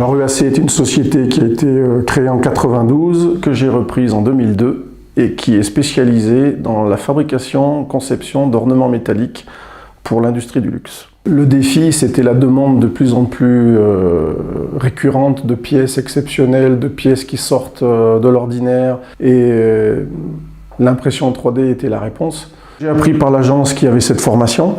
Alors UAC est une société qui a été créée en 92, que j'ai reprise en 2002 et qui est spécialisée dans la fabrication, conception d'ornements métalliques pour l'industrie du luxe. Le défi, c'était la demande de plus en plus récurrente de pièces exceptionnelles, de pièces qui sortent de l'ordinaire, et l'impression 3D était la réponse. J'ai appris par l'agence qu'il y avait cette formation,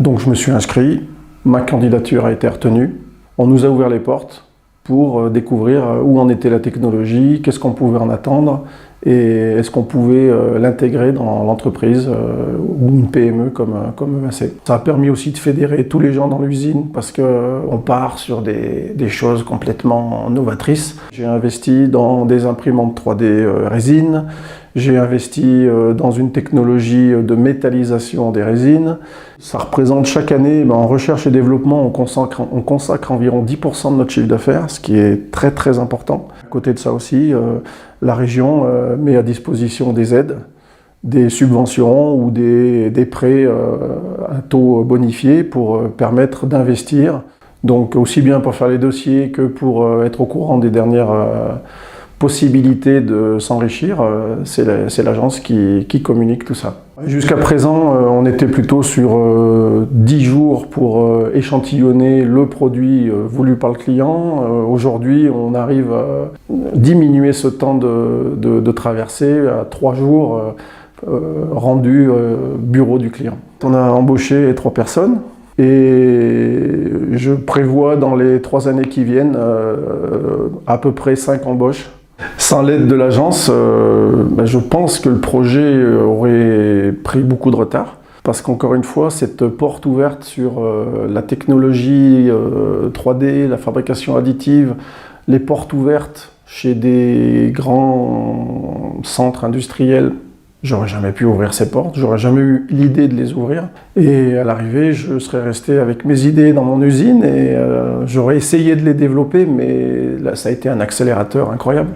donc je me suis inscrit, ma candidature a été retenue. On nous a ouvert les portes pour découvrir où en était la technologie, qu'est-ce qu'on pouvait en attendre et est-ce qu'on pouvait l'intégrer dans l'entreprise ou une PME comme UAC. Ça a permis aussi de fédérer tous les gens dans l'usine parce qu'on part sur des choses complètement novatrices. J'ai investi dans des imprimantes 3D résine, j'ai investi dans une technologie de métallisation des résines. Ça représente chaque année, en recherche et développement, on consacre environ 10% de notre chiffre d'affaires, ce qui est très très important. À côté de ça aussi, la région met à disposition des aides, des subventions ou des prêts à taux bonifiés pour permettre d'investir. Donc aussi bien pour faire les dossiers que pour être au courant des dernières possibilité de s'enrichir, c'est l'agence qui communique tout ça. Jusqu'à présent, on était plutôt sur 10 jours pour échantillonner le produit voulu par le client. Aujourd'hui, on arrive à diminuer ce temps de traversée à 3 jours rendu bureau du client. On a embauché 3 personnes. Et je prévois dans les 3 années qui viennent à peu près 5 embauches. Sans l'aide de l'agence, je pense que le projet aurait pris beaucoup de retard. Parce qu'encore une fois, cette porte ouverte sur la technologie 3D, la fabrication additive, les portes ouvertes chez des grands centres industriels, j'aurais jamais pu ouvrir ces portes, j'aurais jamais eu l'idée de les ouvrir. Et à l'arrivée, je serais resté avec mes idées dans mon usine et j'aurais essayé de les développer, mais là, ça a été un accélérateur incroyable.